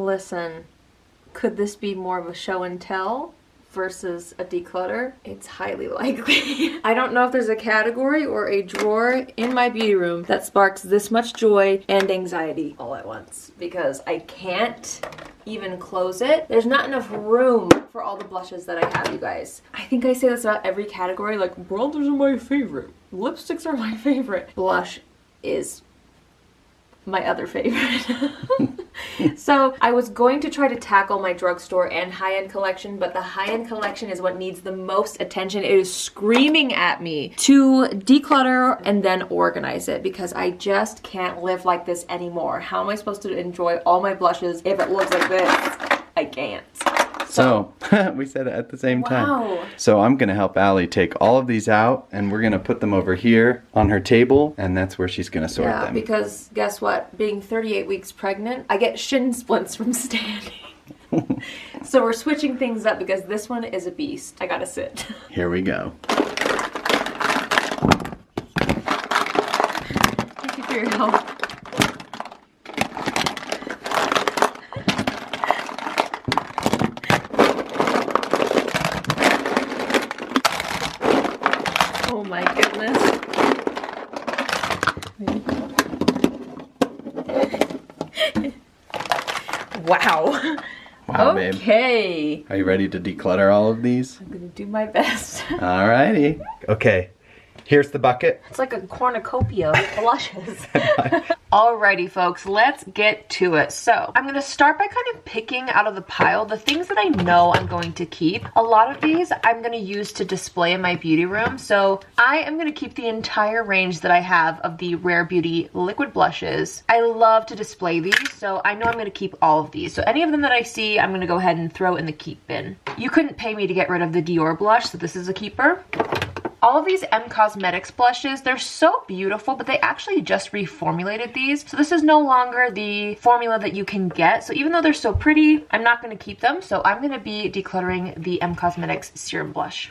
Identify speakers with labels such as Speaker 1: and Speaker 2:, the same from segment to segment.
Speaker 1: Listen, could this be more of a show and tell versus a declutter? It's highly likely. I don't know if there's a category or a drawer in my beauty room that sparks this much joy and anxiety all at once, because I can't even close it. There's not enough room for all the blushes that I have, you guys. I think I say this about every category, like bronzers are my favorite, lipsticks are my favorite. Blush is my other favorite. So I was going to try to tackle my drugstore and high-end collection, but the high-end collection is what needs the most attention. It is screaming at me to declutter and then organize it, because I just can't live like this anymore. How am I supposed to enjoy all my blushes if it looks like this? I can't.
Speaker 2: So, we said it at the same time. So I'm gonna help Allie take all of these out, and we're gonna put them over here on her table, and that's where she's gonna sort them.
Speaker 1: Yeah, because guess what? Being 38 weeks pregnant, I get shin splints from standing. So we're switching things up because this one is a beast. I gotta sit.
Speaker 2: Here we go.
Speaker 1: Thank you for your help. Oh my goodness. Wow.
Speaker 2: Wow, babe.
Speaker 1: Okay.
Speaker 2: Are you ready to declutter all of these?
Speaker 1: I'm gonna do my best.
Speaker 2: Alrighty. Okay. Here's the bucket.
Speaker 1: It's like a cornucopia of blushes. Alrighty, folks, let's get to it. So I'm gonna start by kind of picking out of the pile the things that I know I'm going to keep. A lot of these I'm gonna use to display in my beauty room. So I am gonna keep the entire range that I have of the Rare Beauty liquid blushes. I love to display these, so I know I'm gonna keep all of these. So any of them that I see, I'm gonna go ahead and throw in the keep bin. You couldn't pay me to get rid of the Dior blush, so this is a keeper. All of these M Cosmetics blushes, they're so beautiful, but they actually just reformulated these. So this is no longer the formula that you can get. So even though they're so pretty, I'm not going to keep them. So I'm going to be decluttering the M Cosmetics Serum Blush.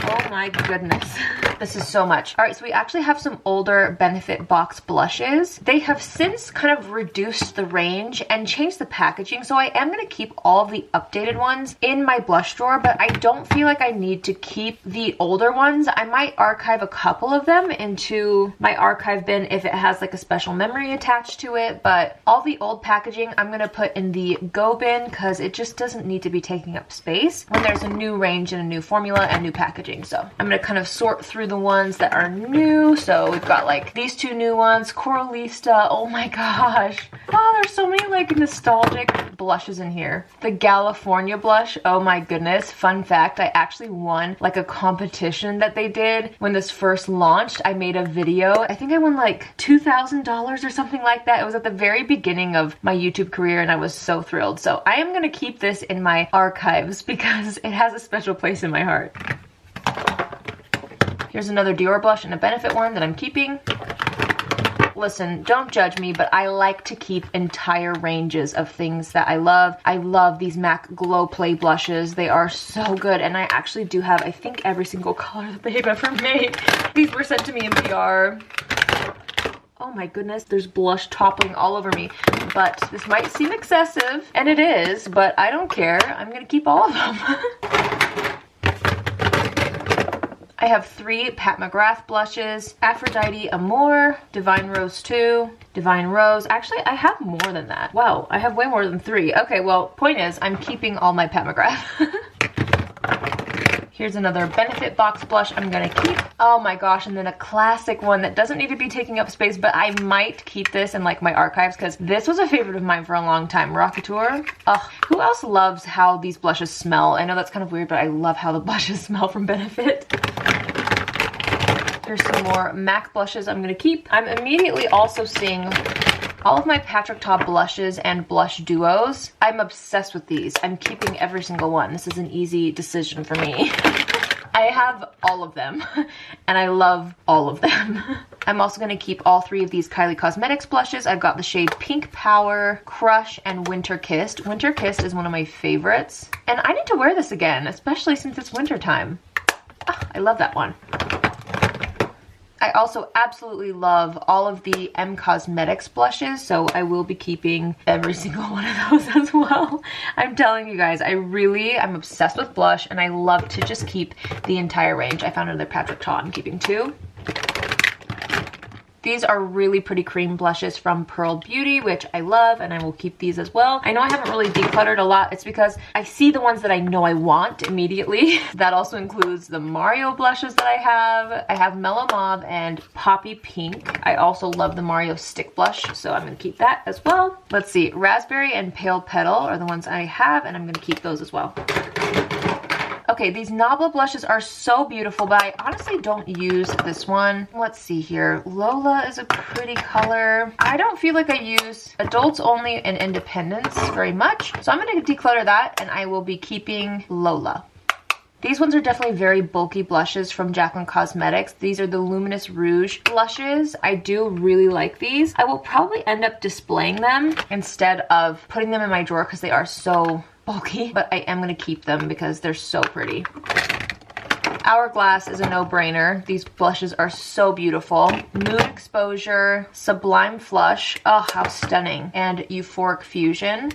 Speaker 1: Oh my goodness. This is so much. All right, so we actually have some older Benefit Box blushes. They have since kind of reduced the range and changed the packaging, so I am going to keep all of the updated ones in my blush drawer, but I don't feel like I need to keep the older ones. I might archive a couple of them into my archive bin if it has like a special memory attached to it, but all the old packaging I'm going to put in the go bin because it just doesn't need to be taking up space when there's a new range and a new formula and new packaging. So I'm going to kind of sort through the ones that are new. So we've got like these two new ones, Coralista. Oh my gosh. Oh, there's so many like nostalgic blushes in here. The California blush. Oh my goodness. Fun fact, I actually won like a competition that they did when this first launched. I made a video. I think I won like $2,000 or something like that. It was at the very beginning of my YouTube career and I was so thrilled. So I am going to keep this in my archives because it has a special place in my heart. Here's another Dior blush and a Benefit one that I'm keeping. Listen, don't judge me, but I like to keep entire ranges of things that I love. I love these MAC Glow Play blushes. They are so good, and I actually do have, I think, every single color that they've ever made. These were sent to me in PR. Oh my goodness, there's blush toppling all over me. But this might seem excessive, and it is, but I don't care. I'm gonna keep all of them. I have 3 Pat McGrath blushes, Aphrodite Amour, Divine Rose 2, Divine Rose. Actually, I have more than that. Wow, I have way more than 3. Okay, well, point is, I'm keeping all my Pat McGrath. Here's another Benefit Box blush I'm gonna keep. Oh my gosh, and then a classic one that doesn't need to be taking up space, but I might keep this in like my archives because this was a favorite of mine for a long time, Couture. Ugh, who else loves how these blushes smell? I know that's kind of weird, but I love how the blushes smell from Benefit. Here's some more MAC blushes I'm gonna keep. I'm immediately also seeing all of my Patrick Ta blushes and blush duos. I'm obsessed with these. I'm keeping every single one. This is an easy decision for me. I have all of them, and I love all of them. I'm also going to keep all 3 of these Kylie Cosmetics blushes. I've got the shade Pink Power, Crush, and Winter Kissed. Winter Kissed is one of my favorites, and I need to wear this again, especially since it's winter time. Oh, I love that one. I also absolutely love all of the M Cosmetics blushes, so I will be keeping every single one of those as well. I'm telling you guys, I'm obsessed with blush, and I love to just keep the entire range. I found another Patrick Ta I'm keeping too. These are really pretty cream blushes from Pearl Beauty, which I love, and I will keep these as well. I know I haven't really decluttered a lot. It's because I see the ones that I know I want immediately. That also includes the Mario blushes that I have. I have Mellow Mauve and Poppy Pink. I also love the Mario Stick Blush, so I'm going to keep that as well. Let's see, Raspberry and Pale Petal are the ones I have, and I'm going to keep those as well. Okay, these Nabla blushes are so beautiful, but I honestly don't use this one. Let's see here. Lola is a pretty color. I don't feel like I use Adults Only and Independence very much, so I'm going to declutter that, and I will be keeping Lola. These ones are definitely very bulky blushes from Jaclyn Cosmetics. These are the Luminous Rouge blushes. I do really like these. I will probably end up displaying them instead of putting them in my drawer because they are so bulky, but I am going to keep them because they're so pretty. Hourglass is a no-brainer. These blushes are so beautiful. Mood Exposure, Sublime Flush, oh how stunning, and Euphoric Fusion.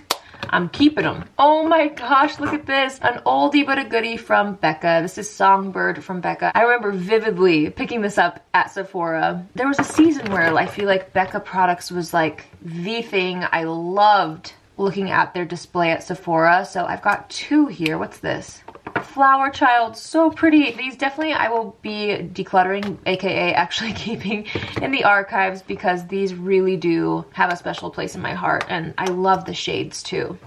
Speaker 1: I'm keeping them. Oh my gosh, look at this. An oldie but a goodie from Becca. This is Songbird from Becca. I remember vividly picking this up at Sephora. There was a season where I feel like Becca products was like the thing. I loved looking at their display at Sephora. So I've got two here. What's this? Flower Child, so pretty. These definitely I will be decluttering, aka actually keeping in the archives, because these really do have a special place in my heart, and I love the shades too.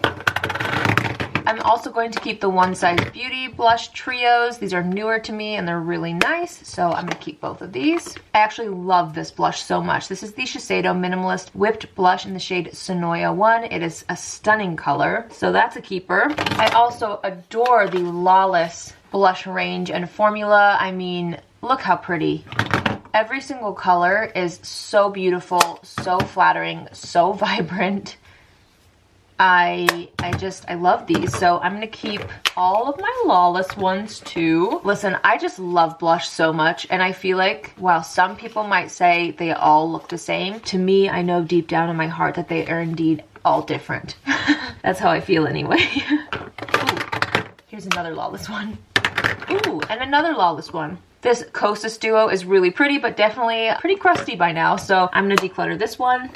Speaker 1: I'm also going to keep the One Size Beauty blush trios. These are newer to me and they're really nice, so I'm going to keep both of these. I actually love this blush so much. This is the Shiseido Minimalist Whipped Blush in the shade Sonoya 1. It is a stunning color, so that's a keeper. I also adore the Lawless blush range and formula. I mean, look how pretty. Every single color is so beautiful, so flattering, so vibrant. I love these, so I'm gonna keep all of my Lawless ones too. Listen, I just love blush so much, and I feel like while some people might say they all look the same, to me, I know deep down in my heart that they are indeed all different. That's how I feel anyway. Ooh, here's another Lawless one. Ooh, and another Lawless one. This Kosas Duo is really pretty, but definitely pretty crusty by now, so I'm gonna declutter this one.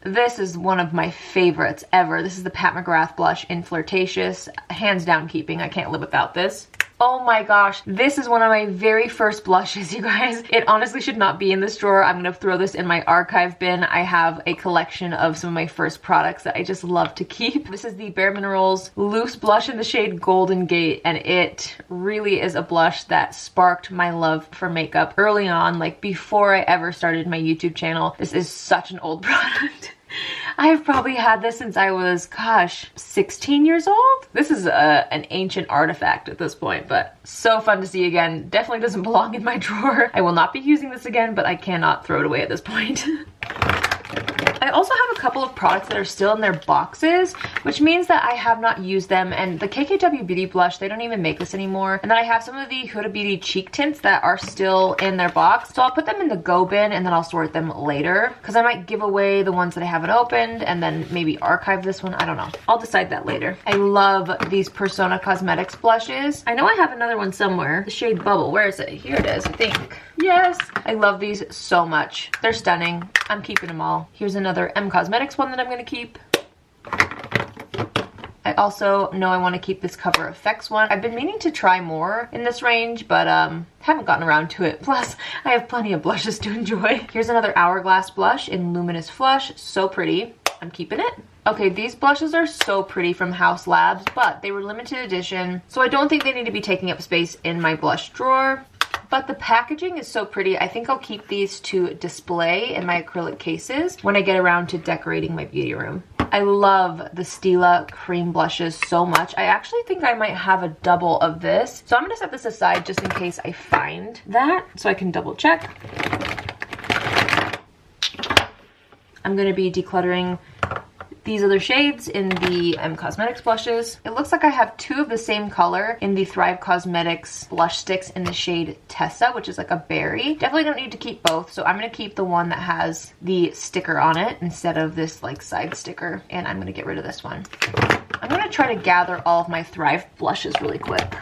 Speaker 1: This is one of my favorites ever. This is the Pat McGrath blush in Flirtatious. Hands down keeping. I can't live without this. Oh my gosh, this is one of my very first blushes, you guys. It honestly should not be in this drawer. I'm gonna throw this in my archive bin. I have a collection of some of my first products that I just love to keep. This is the Bare Minerals Loose Blush in the shade Golden Gate, and it really is a blush that sparked my love for makeup early on, like before I ever started my YouTube channel. This is such an old product. I've probably had this since I was, gosh, 16 years old? This is an ancient artifact at this point, but so fun to see again. Definitely doesn't belong in my drawer. I will not be using this again, but I cannot throw it away at this point. I also have a couple of products that are still in their boxes, which means that I have not used them. And the KKW Beauty blush, they don't even make this anymore. And then I have some of the Huda Beauty cheek tints that are still in their box. So I'll put them in the go bin and then I'll sort them later, because I might give away the ones that I haven't opened and then maybe archive this one. I don't know. I'll decide that later. I love these Persona Cosmetics blushes. I know I have another one somewhere. The shade Bubble. Where is it? Here it is, I think. Yes! I love these so much. They're stunning. I'm keeping them all. Here's another M Cosmetics one that I'm going to keep. I also know I want to keep this Cover FX one. I've been meaning to try more in this range, but haven't gotten around to it. Plus, I have plenty of blushes to enjoy. Here's another Hourglass blush in Luminous Flush. So pretty. I'm keeping it. Okay, these blushes are so pretty from House Labs, but they were limited edition, so I don't think they need to be taking up space in my blush drawer. But the packaging is so pretty. I think I'll keep these to display in my acrylic cases when I get around to decorating my beauty room. I love the Stila cream blushes so much. I actually think I might have a double of this. So I'm going to set this aside just in case I find that, so I can double check. I'm going to be decluttering these other shades in the Cosmetics blushes. It looks like I have 2 of the same color in the Thrive Cosmetics blush sticks in the shade Tessa, which is like a berry. Definitely don't need to keep both, so I'm gonna keep the one that has the sticker on it instead of this like side sticker, and I'm gonna get rid of this one. I'm gonna try to gather all of my Thrive blushes really quick.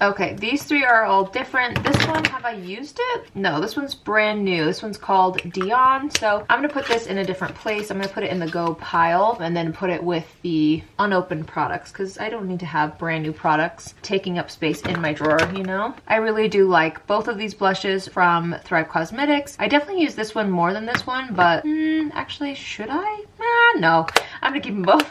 Speaker 1: Okay, these 3 are all different. This one, have I used it? No, this one's brand new. This one's called Dion. So I'm gonna put this in a different place. I'm gonna put it in the go pile and then put it with the unopened products because I don't need to have brand new products taking up space in my drawer, you know? I really do like both of these blushes from Thrive Cosmetics. I definitely use this one more than this one, but actually, should I? No, I'm gonna keep them both.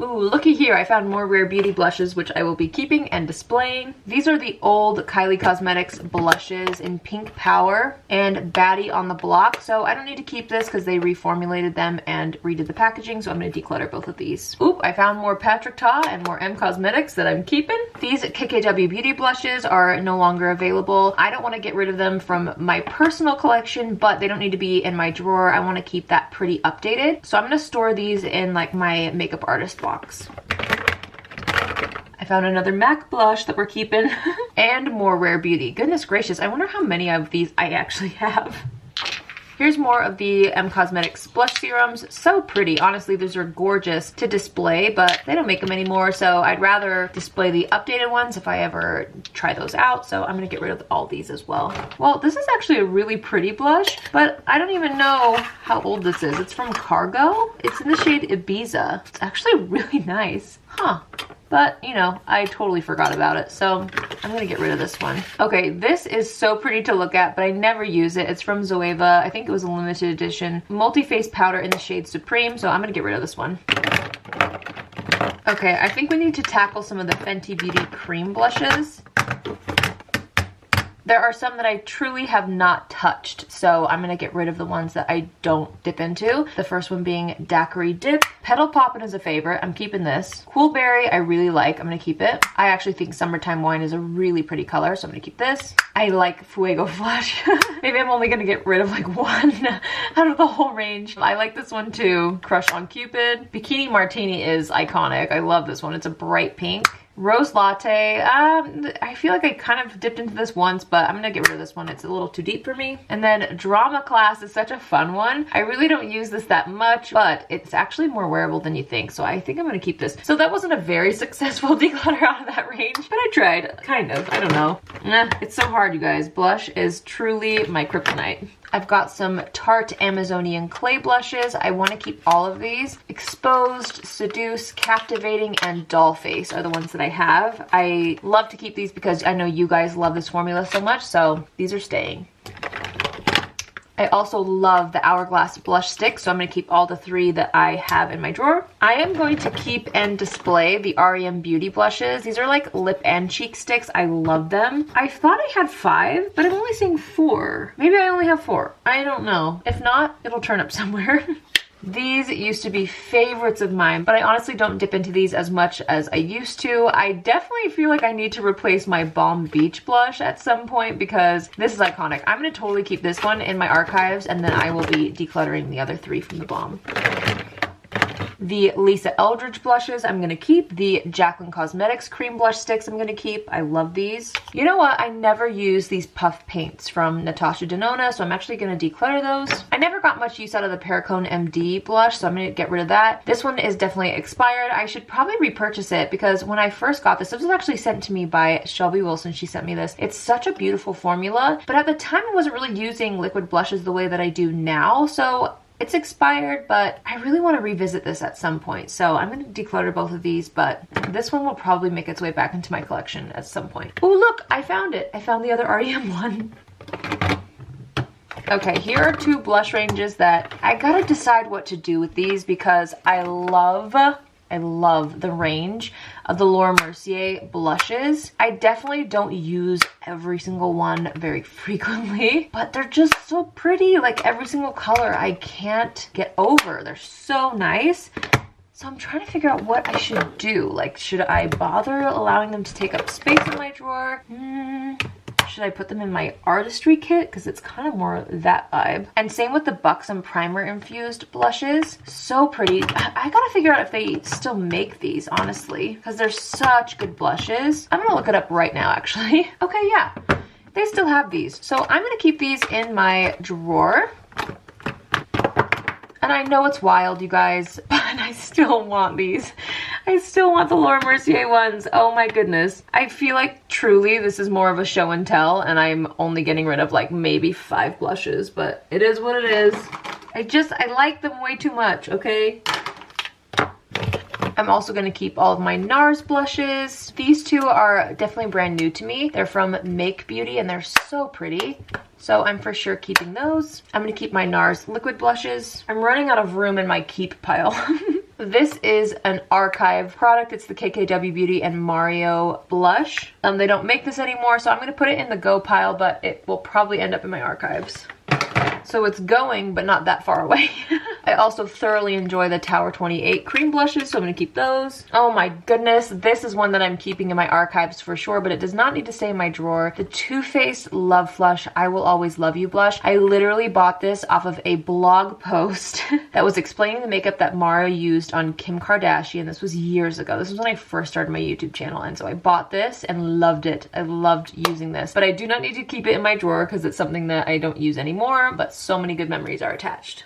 Speaker 1: Ooh, looky here, I found more Rare Beauty blushes, which I will be keeping and displaying. These are the old Kylie Cosmetics blushes in Pink Power and Baddie on the Block. So I don't need to keep this because they reformulated them and redid the packaging. So I'm going to declutter both of these. Oop, I found more Patrick Ta and more Cosmetics that I'm keeping. These KKW Beauty blushes are no longer available. I don't want to get rid of them from my personal collection, but they don't need to be in my drawer. I want to keep that pretty updated. So I'm going to store these in like my makeup artist box. I found another MAC blush that we're keeping and more Rare Beauty. Goodness gracious, I wonder how many of these I actually have. Here's more of the Cosmetics blush serums. So pretty. Honestly, those are gorgeous to display, but they don't make them anymore, so I'd rather display the updated ones if I ever try those out, so I'm gonna get rid of all these as well. Well, this is actually a really pretty blush, but I don't even know how old this is. It's from Cargo. It's in the shade Ibiza. It's actually really nice. Huh. But, you know, I totally forgot about it, so I'm gonna get rid of this one. Okay, this is so pretty to look at, but I never use it. It's from Zoeva. I think it was a limited edition multi-face powder in the shade Supreme, so I'm gonna get rid of this one. Okay, I think we need to tackle some of the Fenty Beauty cream blushes. There are some that I truly have not touched, so I'm gonna get rid of the ones that I don't dip into. The first one being Daiquiri Dip. Petal Poppin' is a favorite. I'm keeping this. Cool Berry I really like. I'm gonna keep it. I actually think Summertime Wine is a really pretty color, so I'm gonna keep this. I like Fuego Flush. Maybe I'm only gonna get rid of like one out of the whole range. I like this one too. Crush on Cupid. Bikini Martini is iconic. I love this one. It's a bright pink. Rose Latte, I feel like I kind of dipped into this once, but I'm gonna get rid of this one. It's a little too deep for me. And then Drama Class is such a fun one. I really don't use this that much, but it's actually more wearable than you think, so I think I'm gonna keep this. So that wasn't a very successful declutter out of that range, but I tried, kind of, I don't know. It's so hard, you guys. Blush is truly my kryptonite. I've got some Tarte Amazonian Clay blushes. I want to keep all of these. Exposed, Seduce, Captivating, and Dollface are the ones that I have. I love to keep these because I know you guys love this formula so much, so these are staying. I also love the Hourglass blush stick, so I'm going to keep all the 3 that I have in my drawer. I am going to keep and display the REM Beauty blushes. These are like lip and cheek sticks. I love them. I thought I had 5, but I'm only seeing 4. Maybe I only have 4. I don't know. If not, it'll turn up somewhere. These used to be favorites of mine, but I honestly don't dip into these as much as I used to. I definitely feel like I need to replace my Balm Beach blush at some point because this is iconic. I'm going to totally keep this one in my archives, and then I will be decluttering the other 3 from the Balm. The Lisa Eldridge blushes I'm going to keep. The Jaclyn Cosmetics cream blush sticks I'm going to keep. I love these. You know what? I never use these puff paints from Natasha Denona, so I'm actually going to declutter those. I never got much use out of the Perricone MD blush, so I'm going to get rid of that. This one is definitely expired. I should probably repurchase it because when I first got this, it was actually sent to me by Shelby Wilson. She sent me this. It's such a beautiful formula, but at the time I wasn't really using liquid blushes the way that I do now, so it's expired, but I really want to revisit this at some point. So I'm going to declutter both of these, but this one will probably make its way back into my collection at some point. Oh, look, I found it. I found the other REM one. Okay, here are 2 blush ranges that I gotta decide what to do with these because I love the range of the Laura Mercier blushes. I definitely don't use every single one very frequently, but they're just so pretty. Like every single color I can't get over. They're so nice. So I'm trying to figure out what I should do. Like, should I bother allowing them to take up space in my drawer? Should I put them in my artistry kit? Because it's kind of more that vibe. And same with the Buxom primer infused blushes. So pretty. I gotta figure out if they still make these, honestly, because they're such good blushes. I'm gonna look it up right now, actually. Okay, yeah. They still have these. So I'm gonna keep these in my drawer. And I know it's wild, you guys, but I still want these. I still want the Laura Mercier ones. Oh my goodness. I feel like truly this is more of a show and tell, and I'm only getting rid of like maybe 5 blushes, but it is what it is. I like them way too much, okay? I'm also going to keep all of my NARS blushes. These two are definitely brand new to me. They're from Make Beauty and they're so pretty. So I'm for sure keeping those. I'm going to keep my NARS liquid blushes. I'm running out of room in my keep pile. This is an archive product. It's the KKW Beauty and Mario blush. They don't make this anymore, so I'm going to put it in the go pile, but it will probably end up in my archives. So it's going, but not that far away. I also thoroughly enjoy the Tower 28 cream blushes, so I'm going to keep those. Oh my goodness, this is one that I'm keeping in my archives for sure, but it does not need to stay in my drawer. The Too Faced Love Flush I Will Always Love You blush. I literally bought this off of a blog post that was explaining the makeup that Mara used on Kim Kardashian. This was years ago. This was when I first started my YouTube channel, and so I bought this and loved it. I loved using this, but I do not need to keep it in my drawer because it's something that I don't use anymore, but so many good memories are attached.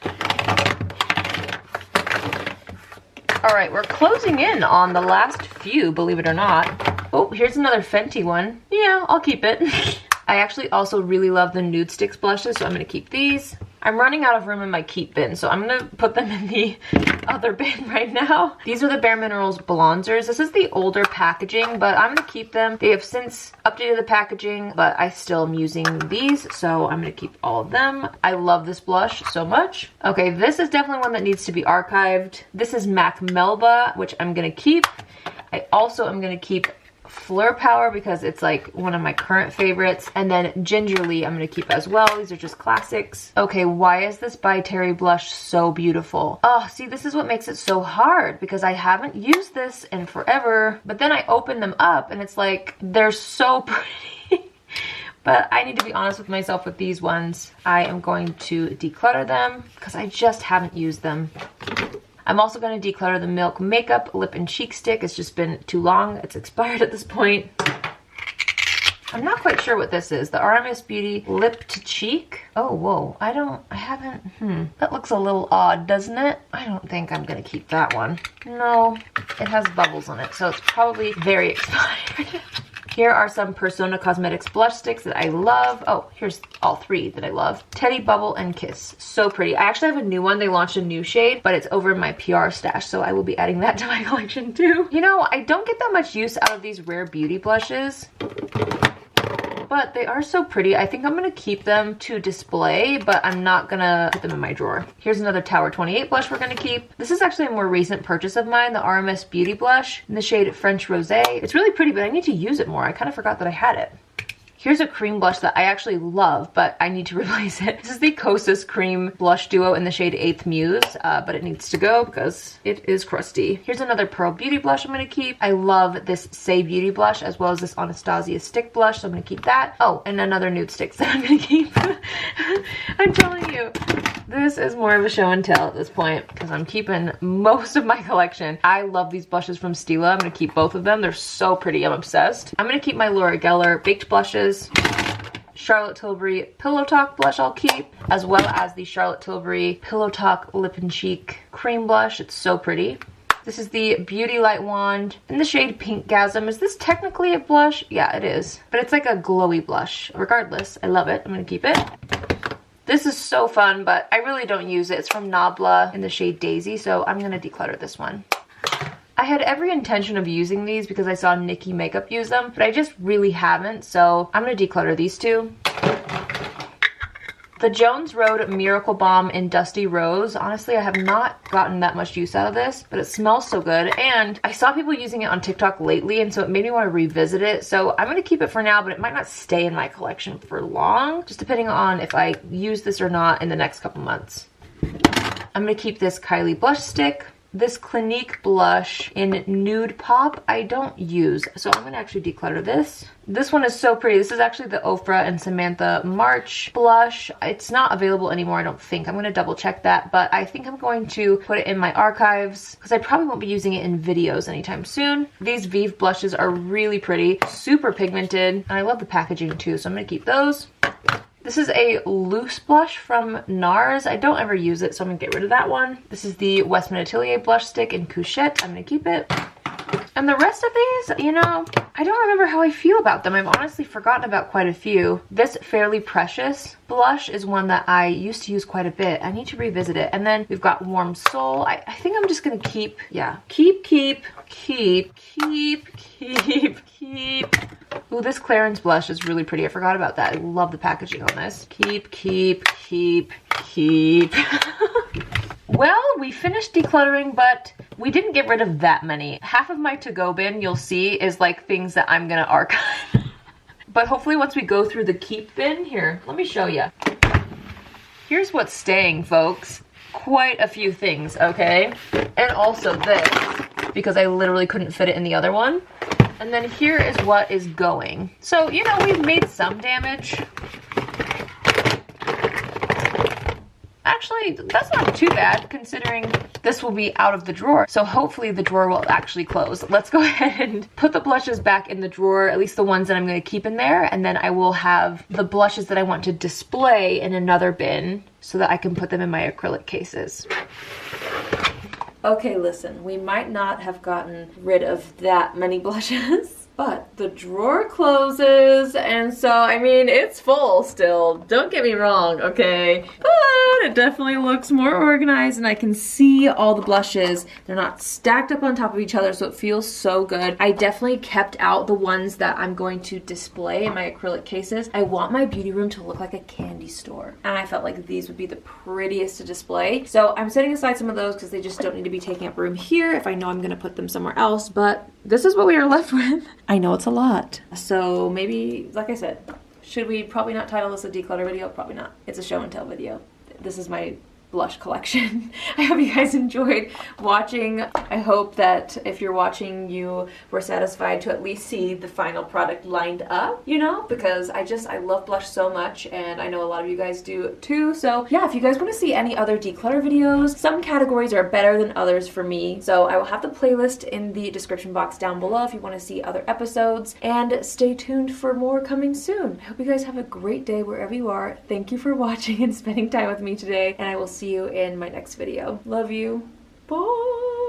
Speaker 1: All right, we're closing in on the last few, believe it or not. Oh, here's another Fenty one. Yeah, I'll keep it. I actually also really love the Nude Sticks blushes, so I'm gonna keep these. I'm running out of room in my keep bin, so I'm gonna put them in the other bin right now. These are the Bare Minerals bronzers. This is the older packaging, but I'm gonna keep them. They have since updated the packaging, but I still am using these, so I'm gonna keep all of them. I love this blush so much. Okay, this is definitely one that needs to be archived. This is MAC Melba, which I'm gonna keep. I also am gonna keep Fleur Power because it's like one of my current favorites, and then Gingerly I'm gonna keep as well. These are just classics. Okay, why is this By Terry blush so beautiful? Oh, see, this is what makes it so hard because I haven't used this in forever, but then I open them up and it's like they're so pretty. But I need to be honest with myself with these ones. I am going to declutter them because I just haven't used them. I'm also going to declutter the Milk Makeup Lip and Cheek Stick. It's just been too long. It's expired at this point. I'm not quite sure what this is. The RMS Beauty Lip to Cheek. Oh, whoa. I haven't, That looks a little odd, doesn't it? I don't think I'm going to keep that one. No, it has bubbles on it, so it's probably very expired. Here are some Persona Cosmetics blush sticks that I love. Oh, here's all 3 that I love. Teddy, Bubble, and Kiss. So pretty. I actually have a new one. They launched a new shade, but it's over in my PR stash, so I will be adding that to my collection too. You know, I don't get that much use out of these Rare Beauty blushes, but they are so pretty. I think I'm going to keep them to display, but I'm not going to put them in my drawer. Here's another Tower 28 blush we're going to keep. This is actually a more recent purchase of mine, the RMS Beauty blush in the shade French Rosé. It's really pretty, but I need to use it more. I kind of forgot that I had it. Here's a cream blush that I actually love, but I need to replace it. This is the Kosas Cream Blush Duo in the shade 8th Muse, but it needs to go because it is crusty. Here's another Pearl Beauty blush I'm going to keep. I love this Say Beauty blush as well as this Anastasia stick blush, so I'm going to keep that. Oh, and another Nude Sticks that I'm going to keep. I'm telling you, this is more of a show and tell at this point because I'm keeping most of my collection. I love these blushes from Stila. I'm going to keep both of them. They're so pretty. I'm obsessed. I'm going to keep my Laura Geller Baked blushes. Charlotte Tilbury Pillow Talk blush I'll keep, as well as the Charlotte Tilbury Pillow Talk Lip and Cheek cream blush. It's so pretty. This is the Beauty Light Wand in the shade Pinkgasm. Is this technically a blush? Yeah, it is. But it's like a glowy blush. Regardless, I love it. I'm going to keep it. This is so fun, but I really don't use it. It's from Nabla in the shade Daisy, so I'm going to declutter this one. I had every intention of using these because I saw Nikki Makeup use them, but I just really haven't, so I'm going to declutter these two. The Jones Road Miracle Balm in Dusty Rose. Honestly, I have not gotten that much use out of this, but it smells so good, and I saw people using it on TikTok lately, and so it made me want to revisit it, so I'm going to keep it for now, but it might not stay in my collection for long, just depending on if I use this or not in the next couple months. I'm going to keep this Kylie blush stick. this Clinique blush in Nude Pop I don't use, so I'm gonna actually declutter this. This one is so pretty. This is actually the Ofra and Samantha March blush. It's not available anymore, I don't think. I'm gonna double check that, but I think I'm going to put it in my archives because I probably won't be using it in videos anytime soon. These Vive blushes are really pretty, super pigmented, and I love the packaging too, so I'm gonna keep those. This is a loose blush from NARS. I don't ever use it, so I'm gonna get rid of that one. This is the Westman Atelier blush stick in Couchette. I'm gonna keep it. And the rest of these, you know, I don't remember how I feel about them. I've honestly forgotten about quite a few. This Fairly Precious blush is one that I used to use quite a bit. I need to revisit it. And then we've got Warm Soul. I think I'm just gonna keep, yeah, keep. Ooh, this Clarins blush is really pretty. I forgot about that. I love the packaging on this. Keep. Well, we finished decluttering, but we didn't get rid of that many. Half of my to-go bin, you'll see, is like things that I'm gonna archive. But hopefully once we go through the keep bin, here, let me show you. Here's what's staying, folks. Quite a few things, okay? And also this, because I literally couldn't fit it in the other one. And then here is what is going. So, you know, we've made some damage. Actually, that's not too bad considering this will be out of the drawer. So hopefully the drawer will actually close. Let's go ahead and put the blushes back in the drawer, at least the ones that I'm going to keep in there. And then I will have the blushes that I want to display in another bin so that I can put them in my acrylic cases. Okay, listen, we might not have gotten rid of that many blushes, but the drawer closes, and so, I mean, it's full still. Don't get me wrong, okay? But it definitely looks more organized, and I can see all the blushes. They're not stacked up on top of each other, so it feels so good. I definitely kept out the ones that I'm going to display in my acrylic cases. I want my beauty room to look like a candy store, and I felt like these would be the prettiest to display. So I'm setting aside some of those because they just don't need to be taking up room here if I know I'm going to put them somewhere else, but this is what we are left with. I know it's a lot. So maybe, like I said, should we probably not title this a declutter video? Probably not. It's a show and tell video. This is my blush collection. I hope you guys enjoyed watching. I hope that if you're watching, you were satisfied to at least see the final product lined up, you know, because I love blush so much, and I know a lot of you guys do too. So yeah, if you guys want to see any other declutter videos, some categories are better than others for me. So I will have the playlist in the description box down below if you want to see other episodes, and stay tuned for more coming soon. I hope you guys have a great day wherever you are. Thank you for watching and spending time with me today, and I will see you in my next video. Love you. Bye.